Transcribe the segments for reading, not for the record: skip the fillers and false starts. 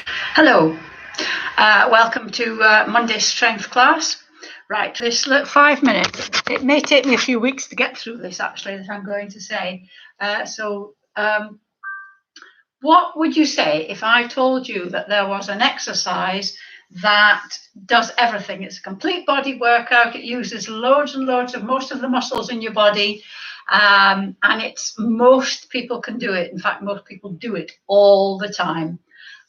Hello, welcome to Monday Strength class. Right, this 5 minutes, it may take me a few weeks to get through this actually, that I'm going to say. What would you say if I told you that there was an exercise that does everything? It's a complete body workout, it uses loads and loads of most of the muscles in your body, and most people can do it. In fact, most people do it all the time.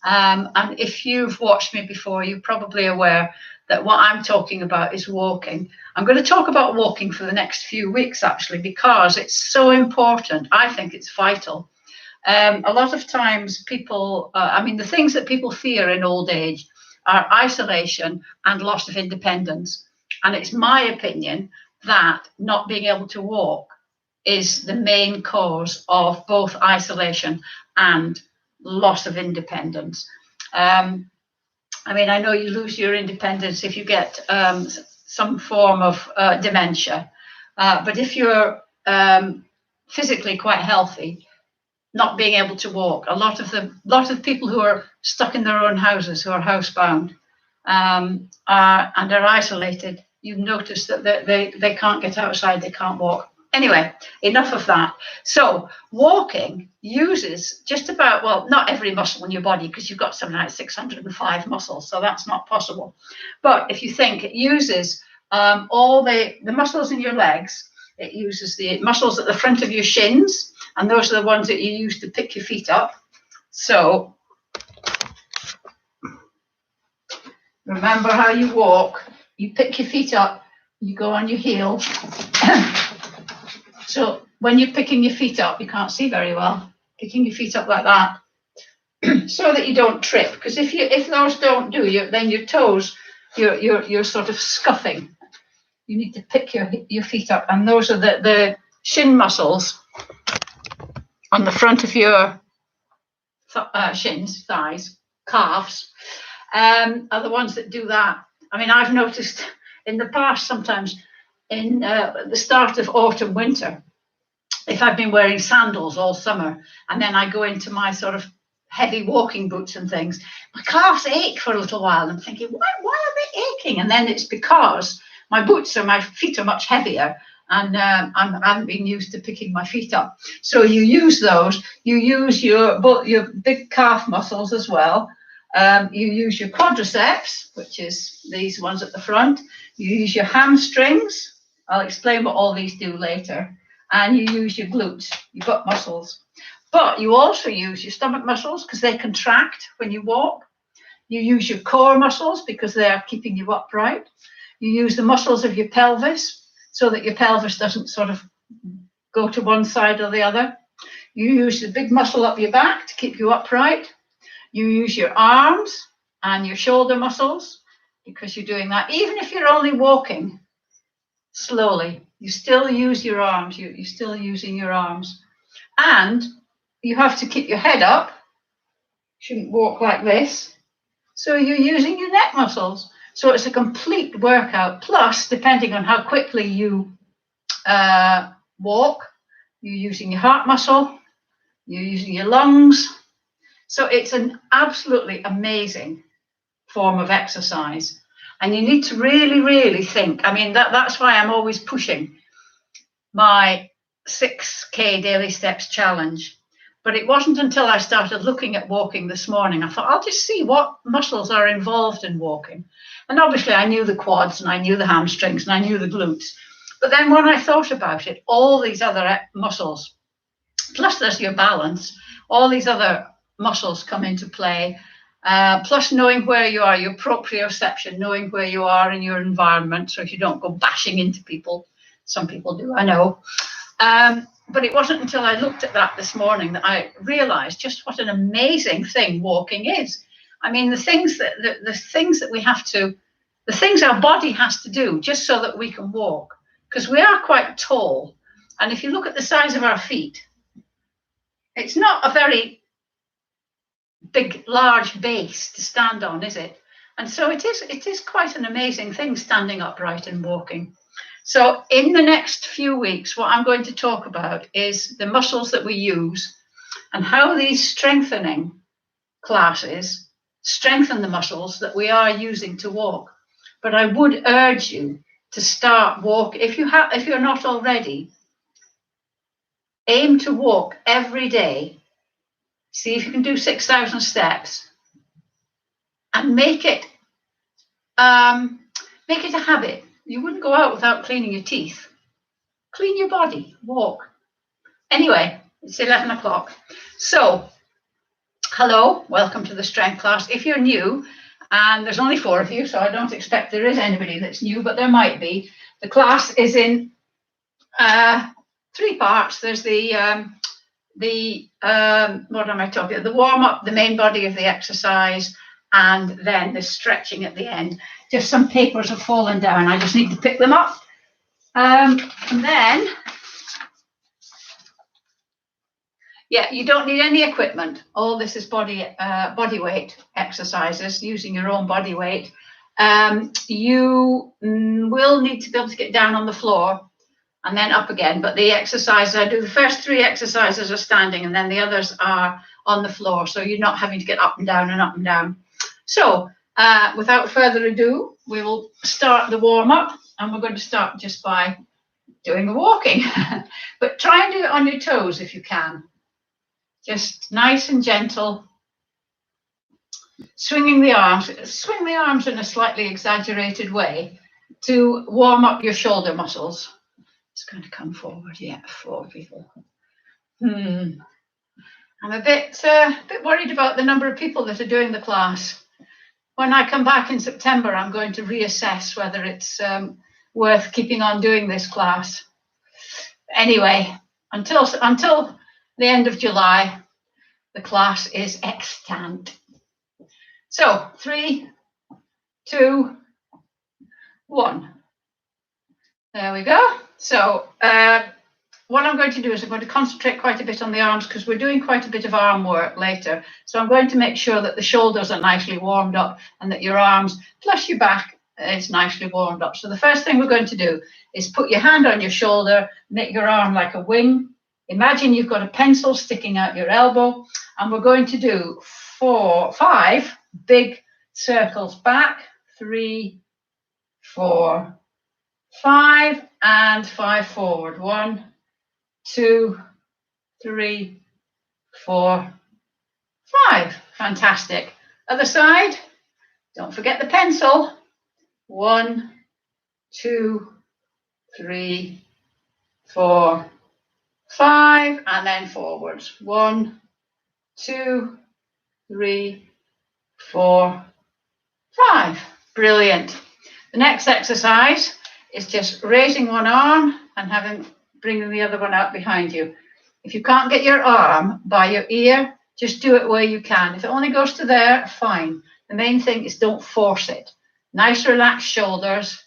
And if you've watched me before, you're probably aware that what I'm talking about is walking. I'm going to talk about walking for the next few weeks, actually, because it's so important. I think it's vital. A lot of times people, the things that people fear in old age are isolation and loss of independence. And it's my opinion that not being able to walk is the main cause of both isolation and loss of independence. I know you lose your independence if you get some form of dementia, but if you're physically quite healthy, not being able to walk, a lot of people who are stuck in their own houses, who are housebound, and are isolated, you've noticed that they can't get outside, they can't walk. Anyway, enough of that. So walking uses just about, well, not every muscle in your body, because you've got something like 605 muscles, so that's not possible. But if you think, it uses all the muscles in your legs, it uses the muscles at the front of your shins, and those are the ones that you use to pick your feet up. So remember how you walk, you pick your feet up, you go on your heel. So when you're picking your feet up, you can't see very well, picking your feet up like that, so that you don't trip. Because if those don't do you, then your toes, you're sort of scuffing. You need to pick your feet up, and those are the shin muscles on the front of your shins, thighs, calves, are the ones that do that. I've noticed in the past sometimes, in the start of autumn, winter, if I've been wearing sandals all summer and then I go into my sort of heavy walking boots and things, my calves ache for a little while. I'm thinking, why are they aching? And then it's because my feet are much heavier, and I haven't been used to picking my feet up. So you use those. You use your big calf muscles as well. You use your quadriceps, which is these ones at the front. You use your hamstrings. I'll explain what all these do later. And you use your glutes, your butt muscles. But you also use your stomach muscles because they contract when you walk. You use your core muscles because they are keeping you upright. You use the muscles of your pelvis so that your pelvis doesn't sort of go to one side or the other. You use the big muscle up your back to keep you upright. You use your arms and your shoulder muscles because you're doing that. Even if you're only walking slowly, you still use your arms. You're still using your arms. And you have to keep your head up. Shouldn't walk like this. So you're using your neck muscles. So it's a complete workout. Plus, depending on how quickly you walk, you're using your heart muscle, you're using your lungs. So it's an absolutely amazing form of exercise. And you need to really, really think. That's why I'm always pushing my 6K daily steps challenge. But it wasn't until I started looking at walking this morning, I thought, I'll just see what muscles are involved in walking. And obviously I knew the quads and I knew the hamstrings and I knew the glutes. But then when I thought about it, all these other muscles, plus there's your balance, all these other muscles come into play. Plus knowing where you are, your proprioception, knowing where you are in your environment, so if you don't go bashing into people. Some people do, I know. But it wasn't until I looked at that this morning that I realized just what an amazing thing walking is. The things that we have to, the things our body has to do just so that we can walk, because we are quite tall. And if you look at the size of our feet, it's not a very big, large base to stand on, is it? And so it is quite an amazing thing standing upright and walking. So in the next few weeks, what I'm going to talk about is the muscles that we use and how these strengthening classes strengthen the muscles that we are using to walk. But I would urge you to start walk. If you're not already, aim to walk every day. See if you can do 6,000 steps, and make it a habit. You wouldn't go out without cleaning your teeth. Clean your body, walk. Anyway, it's 11 o'clock. So, hello, welcome to the strength class. If you're new, and there's only 4 of you, so I don't expect there is anybody that's new, but there might be. The class is in 3 parts. There's the what am I talking about? The warm up, the main body of the exercise, and then the stretching at the end. Just some papers have fallen down. I just need to pick them up. And then, yeah, you don't need any equipment. All this is body weight exercises, using your own body weight. You will need to be able to get down on the floor and then up again. But the exercises I do, the first 3 exercises are standing, and then the others are on the floor. So you're not having to get up and down and up and down. So without further ado, we will start the warm up, and we're going to start just by doing the walking. But try and do it on your toes if you can. Just nice and gentle. Swinging the arms. Swing the arms in a slightly exaggerated way to warm up your shoulder muscles. It's going to come forward. Yeah, 4 people. I'm a bit worried about the number of people that are doing the class. When I come back in September, I'm going to reassess whether it's worth keeping on doing this class. Anyway, until the end of July, the class is extant. So 3, 2, 1. There we go. So what I'm going to do is I'm going to concentrate quite a bit on the arms, because we're doing quite a bit of arm work later. So I'm going to make sure that the shoulders are nicely warmed up, and that your arms plus your back is nicely warmed up. So the first thing we're going to do is put your hand on your shoulder, make your arm like a wing. Imagine you've got a pencil sticking out your elbow, and we're going to do 5 big circles back. 3, 4, 5, and 5 forward. 1, 2, 3, 4, 5. Fantastic. Other side. Don't forget the pencil. 1, 2, 3, 4, 5, and then forwards. 1, 2, 3, 4, 5. Brilliant. The next exercise is just raising one arm and bringing the other one out behind you. If you can't get your arm by your ear, just do it where you can. If it only goes to there, fine. The main thing is don't force it. Nice relaxed shoulders,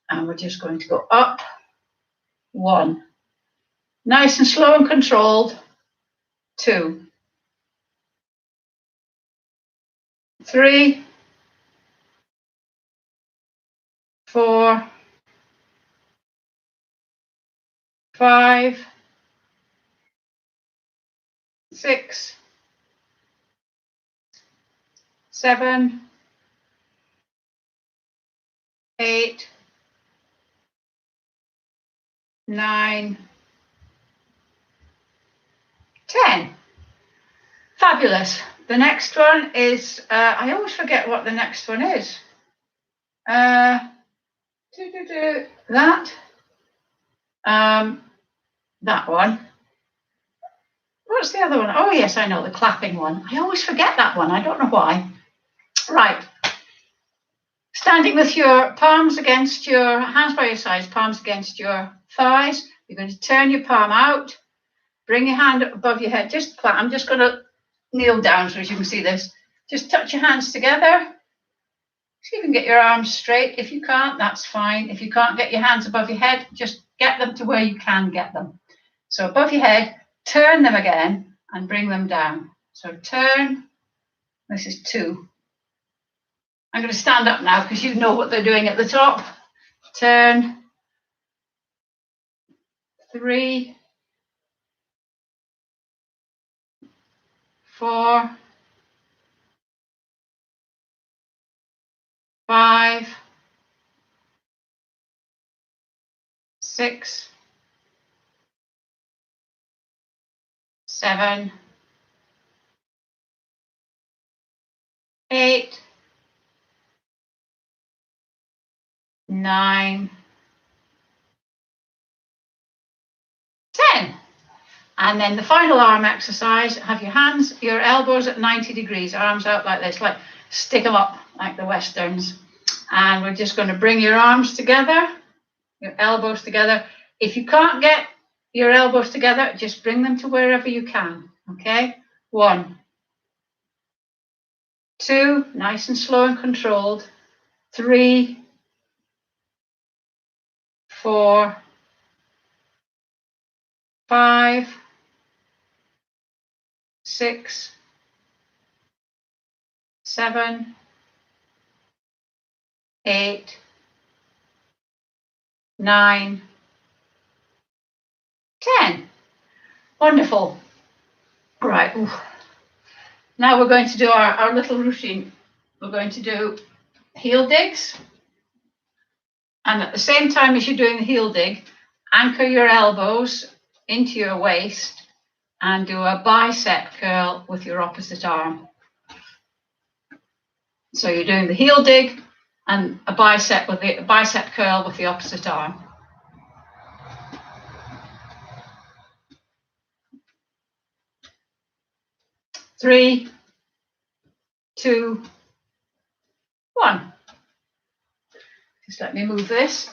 and we're just going to go up. 1. Nice and slow and controlled. 2. 3. 4. 5. 6. 7. 8. 9. 10. Fabulous. The next one is, I always forget what the next one is. That. That one. What's the other one? Oh, yes, I know, the clapping one. I always forget that one. I don't know why. Right. Standing with your palms against your hands by your sides, palms against your thighs. You're going to turn your palm out. Bring your hand above your head. Just clap. I'm just going to kneel down so as you can see this. Just touch your hands together. So you can get your arms straight. If you can't, that's fine. If you can't get your hands above your head, just get them to where you can get them. So above your head, turn them again and bring them down. So turn. This is 2. I'm going to stand up now because you know what they're doing at the top. Turn. 3. 4. 5, 6, 7, 8, 9, 10. And then the final arm exercise, have your hands, your elbows at 90 degrees, arms out like this, like stick them up like the Westerns. And we're just going to bring your arms together, your elbows together. If you can't get your elbows together, just bring them to wherever you can, okay? 1, 2, nice and slow and controlled. 3, 4, 5, 6, 7, 8, 9, 10. Wonderful. Right. Ooh. Now we're going to do our little routine. We're going to do heel digs. And at the same time as you're doing the heel dig, anchor your elbows into your waist and do a bicep curl with your opposite arm. So you're doing the heel dig and a bicep curl with the opposite arm. 3, 2, 1. Just let me move this.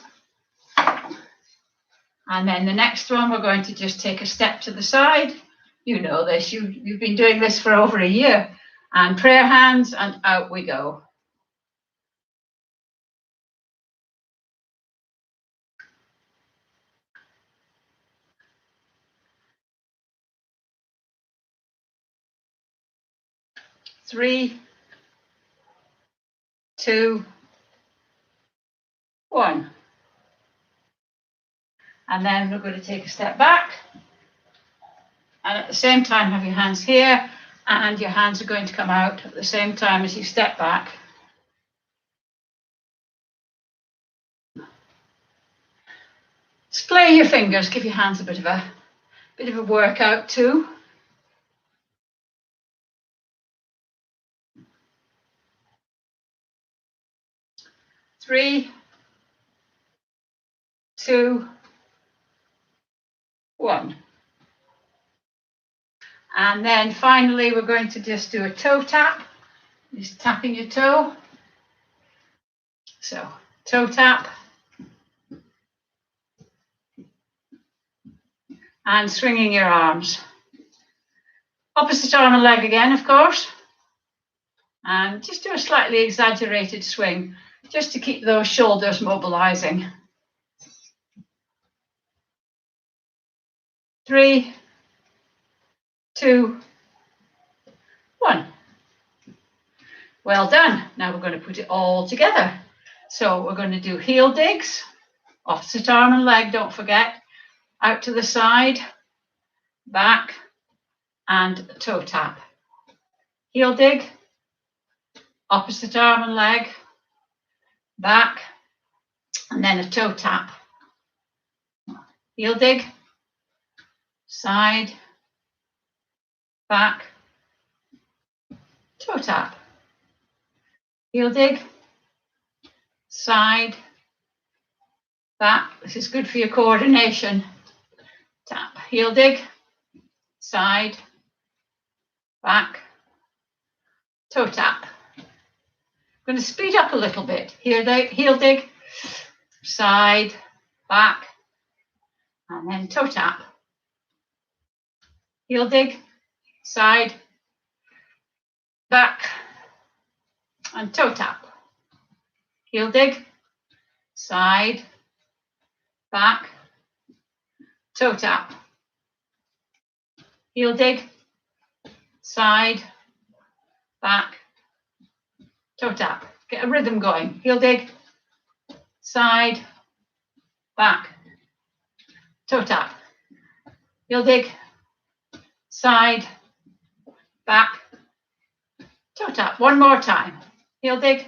And then the next one, we're going to just take a step to the side. You know this, you've been doing this for over a year. And prayer hands, and out we go. Three, 2, 1. And then we're going to take a step back. And at the same time, have your hands here, and your hands are going to come out at the same time as you step back. Splay your fingers, give your hands a bit of a workout too. 3, 2, 1. And then finally, we're going to just do a toe tap. Just tapping your toe. So, toe tap. And swinging your arms. Opposite arm and leg again, of course. And just do a slightly exaggerated swing, just to keep those shoulders mobilizing. 3, 2, 1. Well done. Now we're going to put it all together. So we're going to do heel digs, opposite arm and leg, don't forget, out to the side, back, and toe tap. Heel dig, opposite arm and leg, back, and then a toe tap. Heel dig, side, back, toe tap. Heel dig, side, back. This is good for your coordination. Tap. Heel dig, side, back, toe tap. I'm going to speed up a little bit. Heel dig, side, back, and then toe tap. Heel dig, side, back, and toe tap. Heel dig, side, back, toe tap. Heel dig, side, back, toe tap. Get a rhythm going. Heel dig, side, back, toe tap. Heel dig, side, back, toe tap. One more time. Heel dig,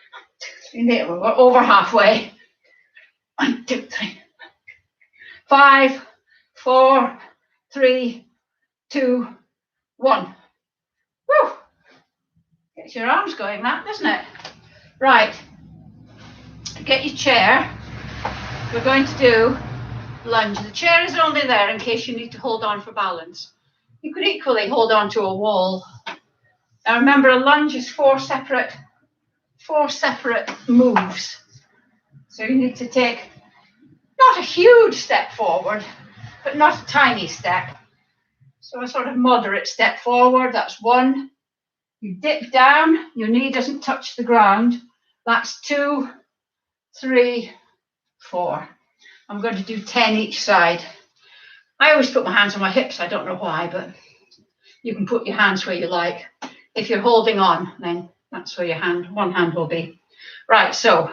We're over halfway. 1, 2, 3. 5, 4, 3, 2, 1. Woo! Gets your arms going, that, doesn't it? Right. Get your chair. We're going to do lunge. The chair is only there in case you need to hold on for balance. You could equally hold on to a wall. Now remember, a lunge is four separate moves. So you need to take not a huge step forward, but not a tiny step. So a sort of moderate step forward, that's 1. You dip down, your knee doesn't touch the ground. That's 2, 3, 4. I'm going to do 10 each side. I always put my hands on my hips, I don't know why, but you can put your hands where you like. If you're holding on, then that's where your one hand will be. Right, so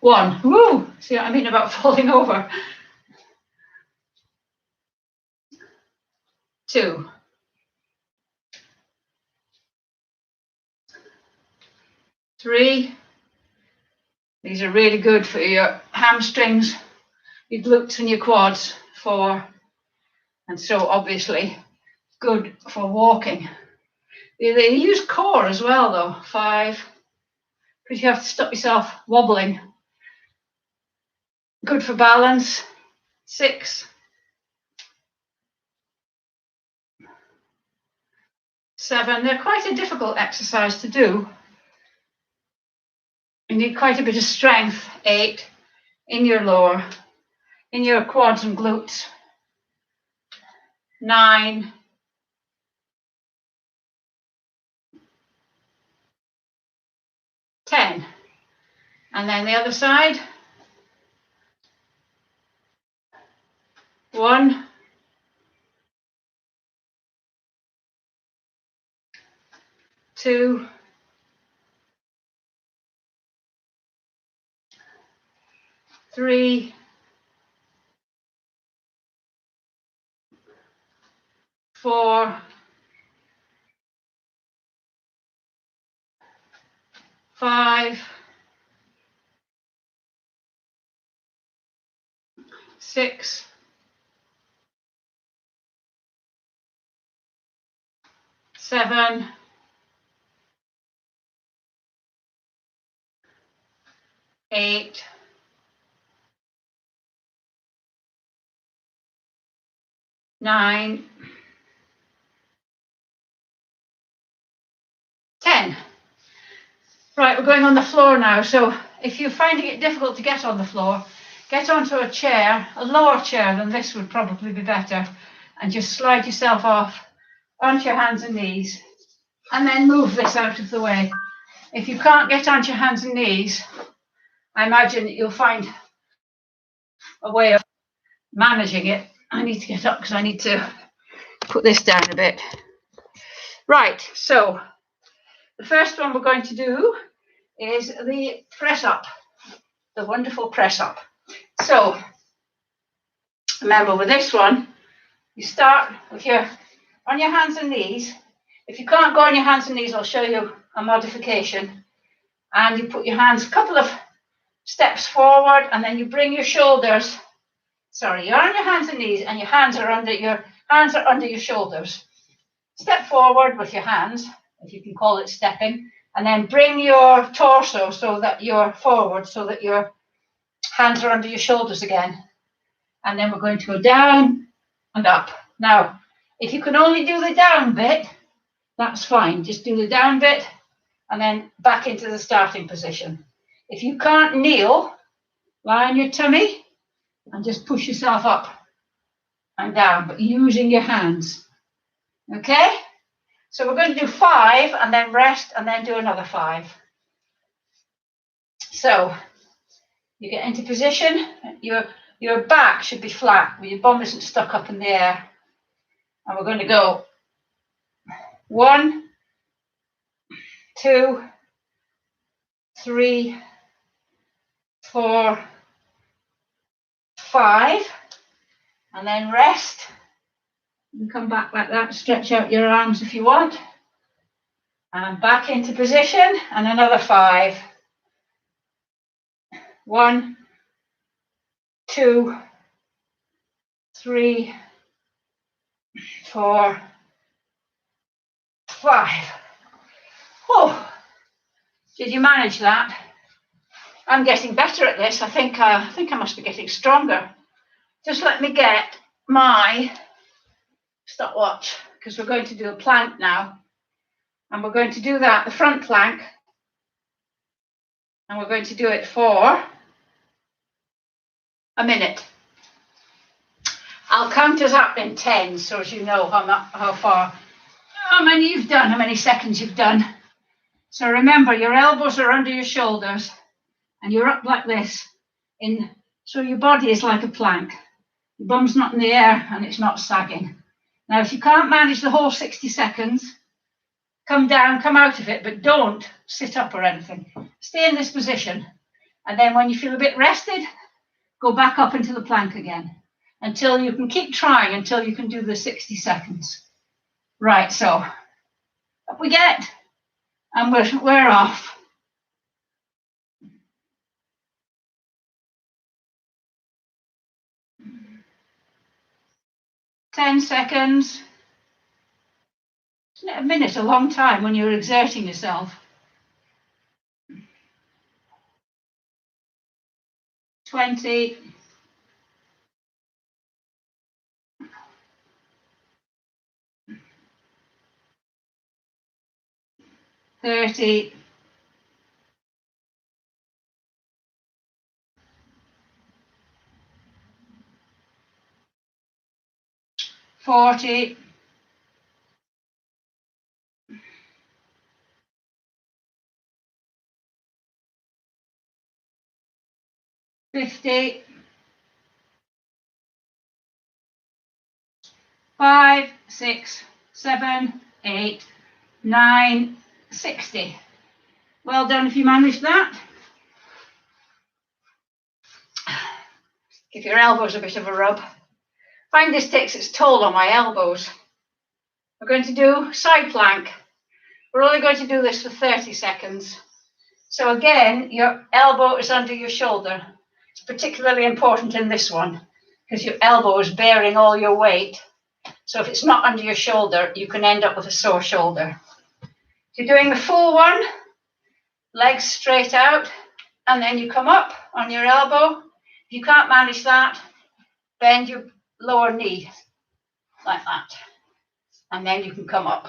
1. Woo! See what I mean about falling over? 2. 3. These are really good for your hamstrings, your glutes and your quads. 4. And so obviously good for walking. They use core as well though. 5. Because you have to stop yourself wobbling. Good for balance. 6. 7. They're quite a difficult exercise to do. You need quite a bit of strength. 8. In your lower, in your quads and glutes. 9. 10. And then the other side. 1. 2. 3. 4. 5. 6. 7. 8. 9. 10. Right, we're going on the floor now. So if you're finding it difficult to get on the floor, get onto a chair, a lower chair than this would probably be better, and just slide yourself off onto your hands and knees, and then move this out of the way. If you can't get onto your hands and knees, I imagine that you'll find a way of managing it. I need to get up because I need to put this down a bit. Right, so the first one we're going to do is the press up, the wonderful press up. So remember with this one, you start with on your hands and knees. If you can't go on your hands and knees, I'll show you a modification. And you put your hands a couple of steps forward, and then you bring your shoulders. Sorry, you're on your hands and knees, and your hands are under your shoulders. Step forward with your hands, if you can call it stepping, and then bring your torso so that you're forward, so that your hands are under your shoulders again. And then we're going to go down and up. Now, if you can only do the down bit, that's fine. Just do the down bit and then back into the starting position. If you can't kneel, lie on your tummy and just push yourself up and down, but using your hands. Okay? So we're going to do 5 and then rest and then do another 5. So you get into position, your back should be flat, where your bum isn't stuck up in the air. And we're going to go 1, 2, 3, 4, 5, and then rest. And come back like that, stretch out your arms if you want. And back into position, and another 5. 1, 2, 3, 4, 5. Oh, did you manage that? I'm getting better at this. I think I must be getting stronger. Just let me get my stopwatch, because we're going to do a plank now. And we're going to do that, the front plank. And we're going to do it for a minute. I'll count us up in 10, so as you know how many you've done, how many seconds you've done. So remember, your elbows are under your shoulders and you're up like this. So your body is like a plank. Your bum's not in the air and it's not sagging. Now, if you can't manage the whole 60 seconds, come down, come out of it, but don't sit up or anything. Stay in this position And then when you feel a bit rested, go back up into the plank again until you can keep trying until you can do the 60 seconds. Right, so up we get, and we're off. Ten seconds. Isn't it a minute a long time when you're exerting yourself? 20. 30. 40. 50. 5, 6, 7, 8, 9, 60. Well done if you managed that. Give your elbows a bit of a rub. Find this takes its toll on my elbows. We're going to do side plank. We're only going to do this for 30 seconds. So again, your elbow is under your shoulder. It's particularly important in this one because your elbow is bearing all your weight. So if it's not under your shoulder, you can end up with a sore shoulder. You're doing the full one, legs straight out, and then you come up on your elbow. If you can't manage that, bend your lower knee like that, and then you can come up.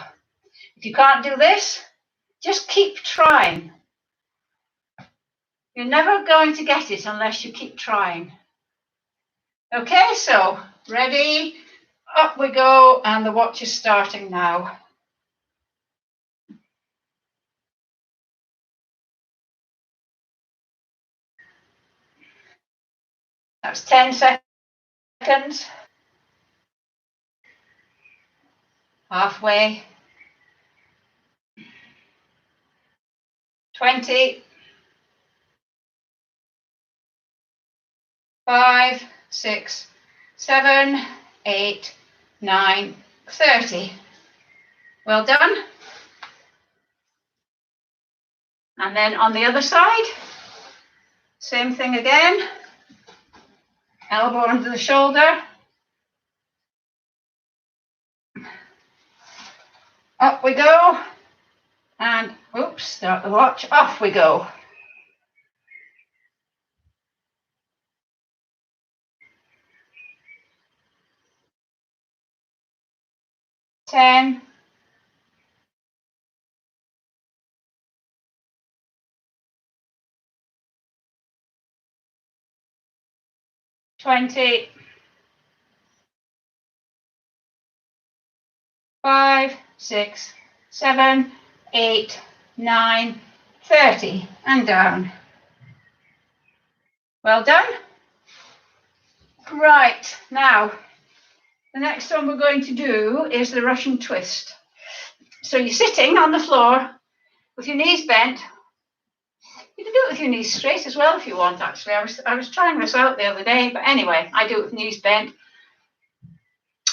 If you can't do this, just keep trying. You're never going to get it unless you keep trying. Okay, so ready, up we go, and the watch is starting now. That's 10 seconds. Halfway. 20. 5, 6, 7, 8, 9, 30. Well done. And then on the other side, same thing again. Elbow under the shoulder. Up we go. And, oops, start the watch. Off we go. 10. 20. 5, 6, 7, 8, 9, 30. And down. Well done. Right, now, the next one we're going to do is the Russian twist. So you're sitting on the floor with your knees bent. You can do it with your knees straight as well if you want, actually. I was trying this out the other day, but anyway, I do it with knees bent.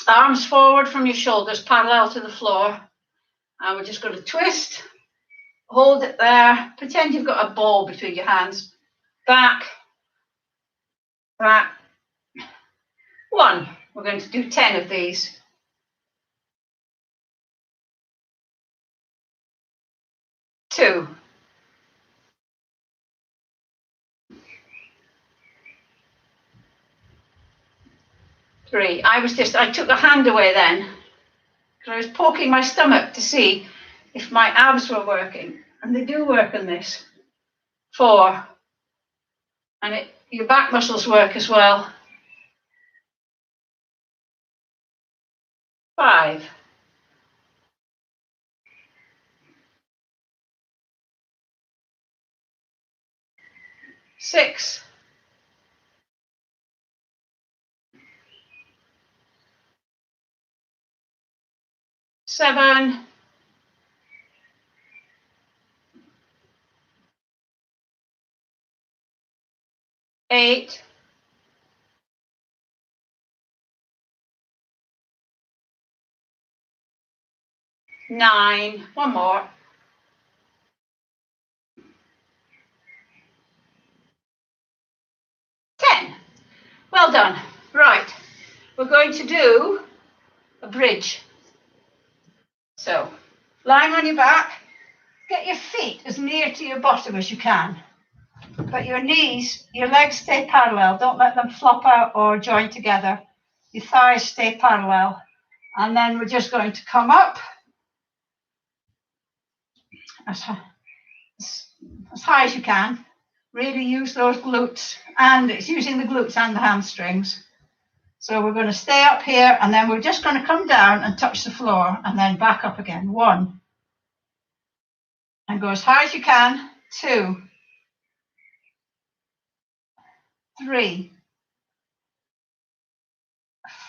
Arms forward from your shoulders, parallel to the floor. And we're just going to twist, hold it there, pretend you've got a ball between your hands. Back, back. 1. We're going to do 10 of these. 2. 3. I took the hand away then because I was poking my stomach to see if my abs were working, and they do work on this. 4. And your back muscles work as well. 5. 6. 7. 8, 9, one more, 10. Well done. Right, we're going to do a bridge. So, lying on your back, get your feet as near to your bottom as you can. But your knees, your legs stay parallel. Don't let them flop out or join together. Your thighs stay parallel. And then we're just going to come up as high as you can. Really use those glutes, and it's using the glutes and the hamstrings. So we're going to stay up here, and then we're just going to come down and touch the floor, and then back up again. 1. And go as high as you can. 2, 3,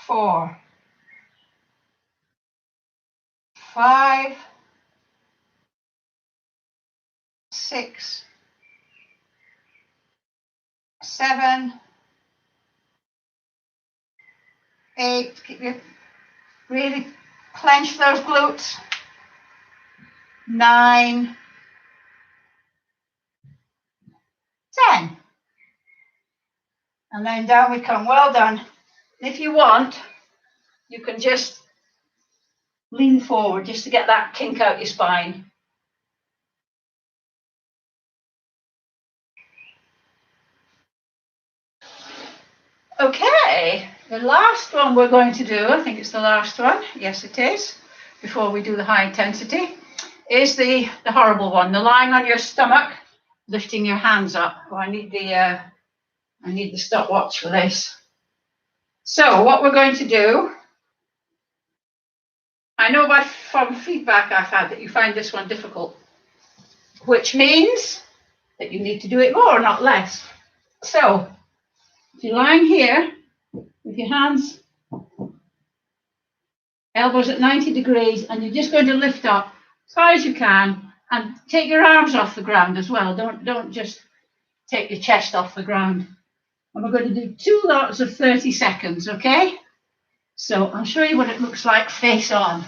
4, 5, 6, 7, 8. Keep your really clench those glutes. 9, 10. And then down we come. Well done. If you want, you can just lean forward just to get that kink out your spine. Okay, the last one we're going to do, I think it's the last one, yes it is, before we do the high intensity, is the horrible one, the lying on your stomach, lifting your hands up. Oh, I need the stopwatch for this. So what we're going to do, I know from feedback I've had that you find this one difficult, which means that you need to do it more, not less. So if you're lying here with your hands, elbows at 90 degrees, and you're just going to lift up as high as you can, and take your arms off the ground as well. Don't just take your chest off the ground. And we're going to do 2 lots of 30 seconds, okay? So I'll show you what it looks like face on.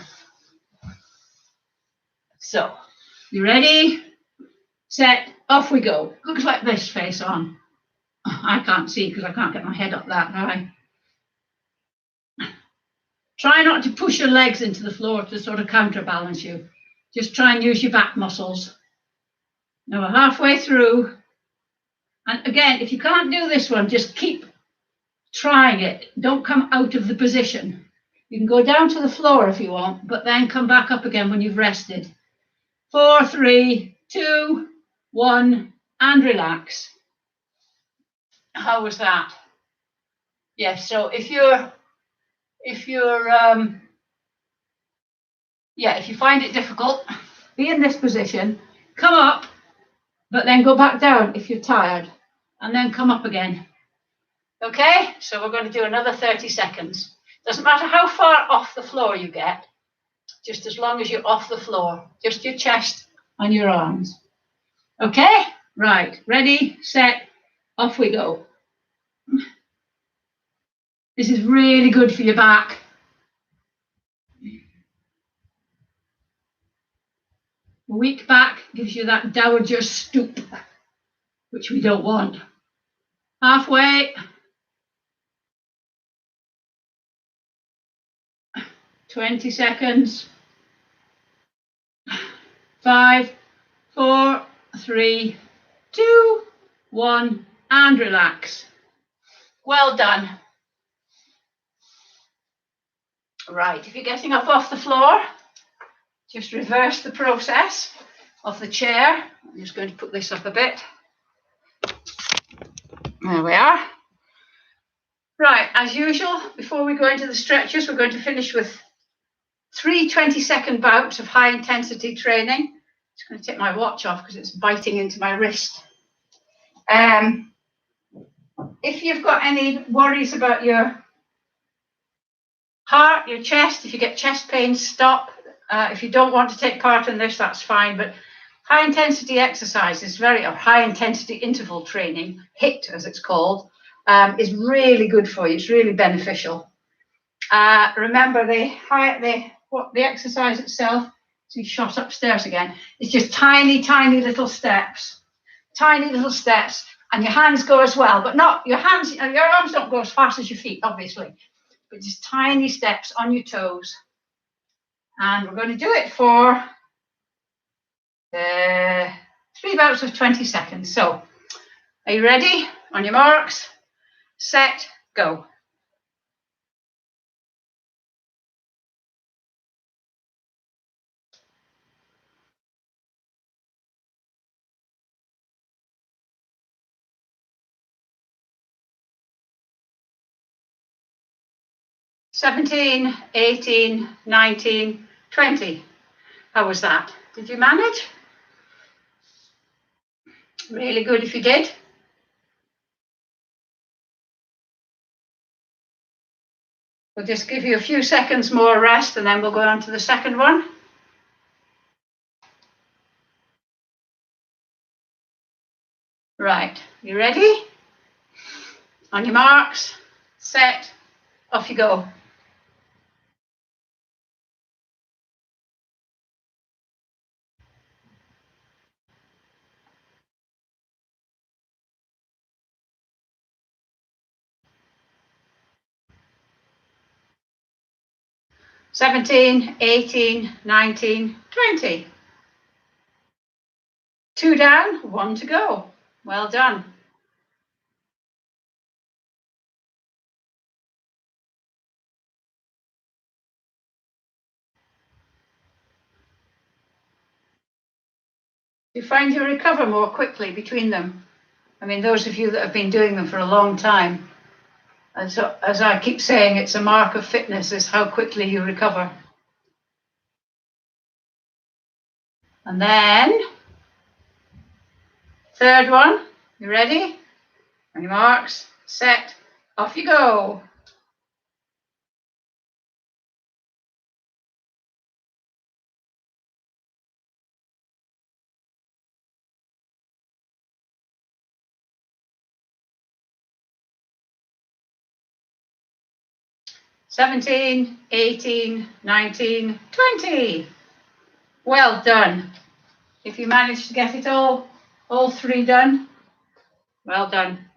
So, you ready? Set, off we go. Looks like this face on. I can't see because I can't get my head up that high. Try not to push your legs into the floor to sort of counterbalance you. Just try and use your back muscles. Now we're halfway through. And again, if you can't do this one, just keep trying it. Don't come out of the position. You can go down to the floor if you want, but then come back up again when you've rested. 4, 3, 2, 1, and relax. How was that? Yes, so if you find it difficult, be in this position, come up, but then go back down if you're tired, and then come up again. Okay, so we're going to do another 30 seconds. Doesn't matter how far off the floor you get, just as long as you're off the floor, just your chest and your arms. Okay, right, ready, set, off we go. This is really good for your back. A weak back gives you that dowager stoop, which we don't want. Halfway. 20 seconds. 5, 4, 3, 2, 1, and relax. Well done. Right, if you're getting up off the floor, just reverse the process of the chair. I'm just going to put this up a bit. There we are. Right, as usual, before we go into the stretches, we're going to finish with 3 20-second bouts of high intensity training. I'm just going to take my watch off because it's biting into my wrist. If you've got any worries about your heart, your chest, if you get chest pain, stop. If you don't want to take part in this, that's fine. But High intensity exercises, or high intensity interval training, HIIT as it's called, is really good for you. It's really beneficial. Remember the exercise itself, so you shot upstairs again, it's just tiny, tiny little steps, and your hands go as well, but not your hands, your arms don't go as fast as your feet, obviously, but just tiny steps on your toes. And we're going to do it for 3 bouts of 20 seconds. So, are you ready? On your marks, set, go. "17, 18, 19, 20. How was that? Did you manage? Really good if you did. We'll just give you a few seconds more rest and then we'll go on to the second one. Right, you ready? On your marks, set, off you go. "17, 18, 19, 20. 2 down, 1 to go. Well done. You find you recover more quickly between them. I mean, those of you that have been doing them for a long time, and so, as I keep saying, it's a mark of fitness is how quickly you recover. And then, third one, you ready? On your marks, set, off you go. "17, 18, 19, 20. Well done. If you managed to get it all 3 done, well done.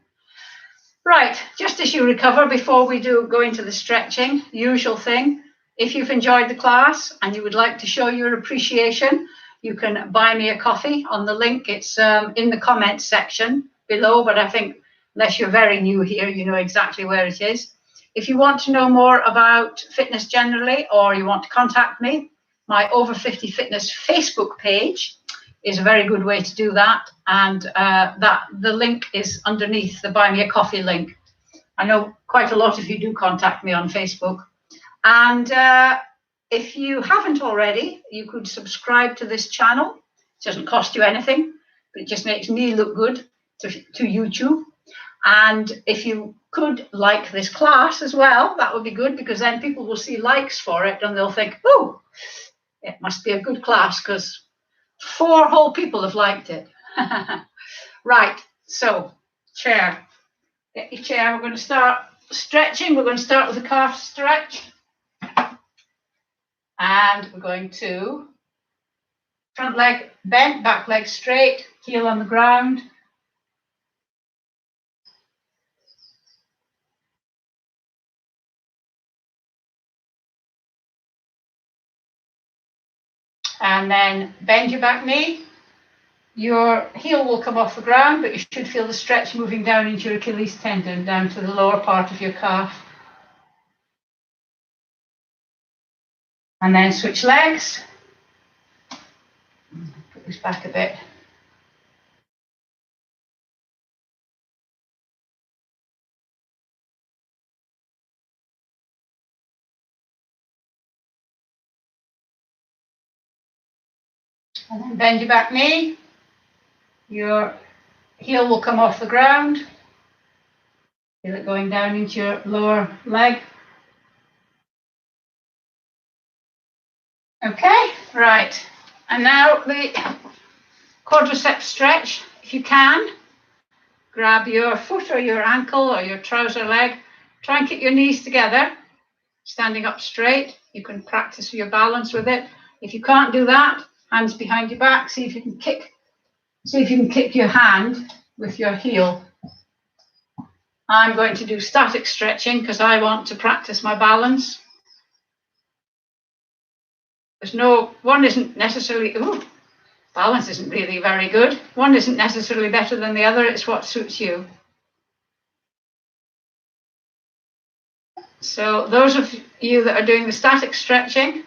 Right, just as you recover, before we go into the stretching, usual thing, if you've enjoyed the class and you would like to show your appreciation, you can buy me a coffee on the link. It's in the comments section below, but I think unless you're very new here, you know exactly where it is. If you want to know more about fitness generally, or you want to contact me, my Over 50 Fitness Facebook page is a very good way to do that, and the link is underneath the Buy Me a Coffee link. I know quite a lot of you do contact me on Facebook, and if you haven't already, you could subscribe to this channel. It doesn't cost you anything, but it just makes me look good to YouTube. And if you could like this class as well, that would be good, because then people will see likes for it and they'll think, oh, it must be a good class because 4 whole people have liked it. Right, so chair. Get your chair. We're going to start stretching. We're going to start with a calf stretch. And we're going to front leg bent, back leg straight, heel on the ground. And then bend your back knee. Your heel will come off the ground, but you should feel the stretch moving down into your Achilles tendon, down to the lower part of your calf. And then switch legs. Put this back a bit. And then bend your back knee. Your heel will come off the ground. Feel it going down into your lower leg. Okay, right. And now the Quadricep stretch, if you can. Grab your foot or your ankle or your trouser leg. Try and keep your knees together, standing up straight. You can practice your balance with it. If you can't do that, hands behind your back. See if you can kick your hand with your heel. I'm going to do static stretching because I want to practice my balance. One isn't necessarily, balance isn't really very good. One isn't necessarily better than the other. It's what suits you. So those of you that are doing the static stretching,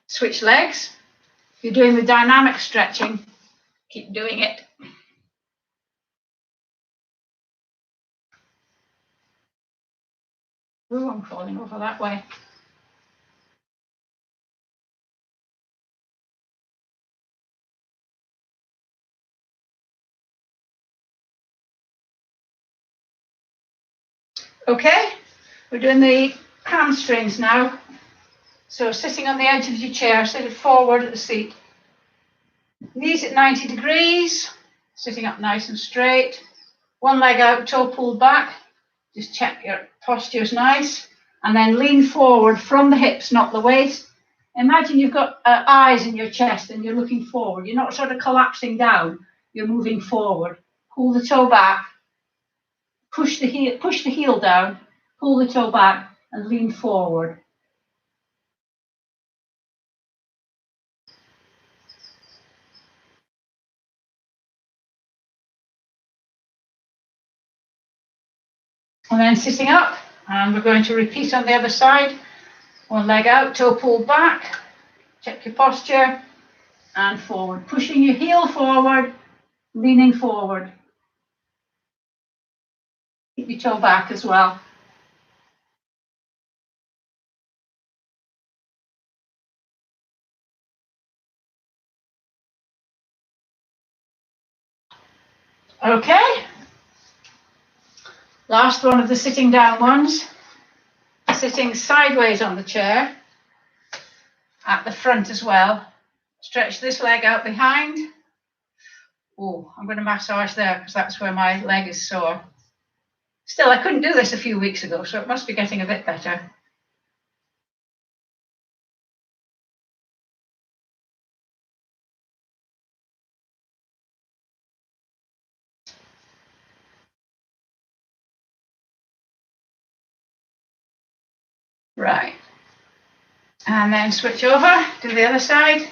switch legs. If you're doing the dynamic stretching, keep doing it. Ooh, I'm falling over that way. Okay, we're doing the hamstrings now. So sitting on the edge of your chair, sit forward at the seat. Knees at 90 degrees, sitting up nice and straight. One leg out, toe pulled back. Just check your posture's nice. And then lean forward from the hips, not the waist. Imagine you've got eyes in your chest and you're looking forward. You're not sort of collapsing down. You're moving forward. Pull the toe back. Push the heel down. Pull the toe back and lean forward. And then sitting up, and we're going to repeat on the other side. One leg out, toe pulled back. Check your posture and forward. Pushing your heel forward, leaning forward. Keep your toe back as well. Okay. Last one of the sitting down ones. Sitting sideways on the chair, at the front as well. Stretch this leg out behind. Oh, I'm going to massage there because that's where my leg is sore. Still, I couldn't do this a few weeks ago, so it must be getting a bit better. Right. And then switch over to the other side.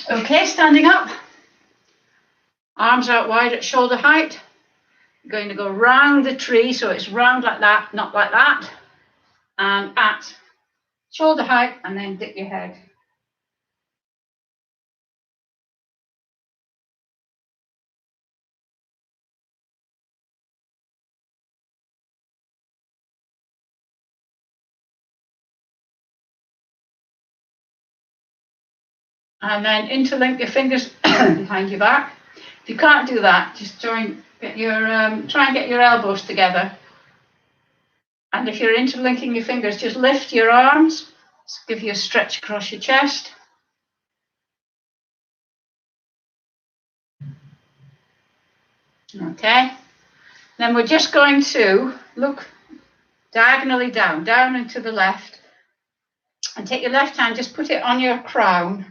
Okay, standing up. Arms out wide at shoulder height. You're going to go round the tree, so it's round like that, not like that. And at shoulder height, and then dip your head. And then interlink your fingers behind your back. If you can't do that, just try and get your elbows together. And if you're interlinking your fingers, just lift your arms. Just give you a stretch across your chest. Okay. Then we're just going to look diagonally down and to the left. And take your left hand, just put it on your crown.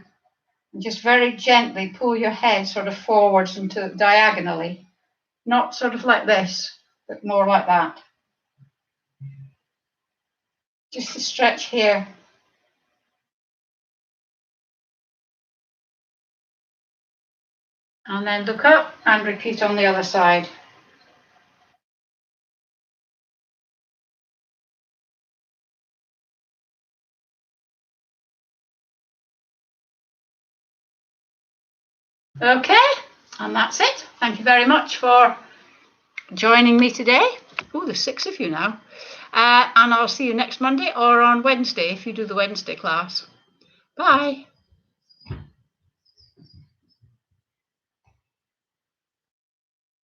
And just very gently pull your head sort of forwards and diagonally. Not sort of like this, but more like that. Just a stretch here. And then look up and repeat on the other side. Okay, and that's it. Thank you very much for joining me today. Oh, there's 6 of you now. And I'll see you next Monday or on Wednesday if you do the Wednesday class. Bye.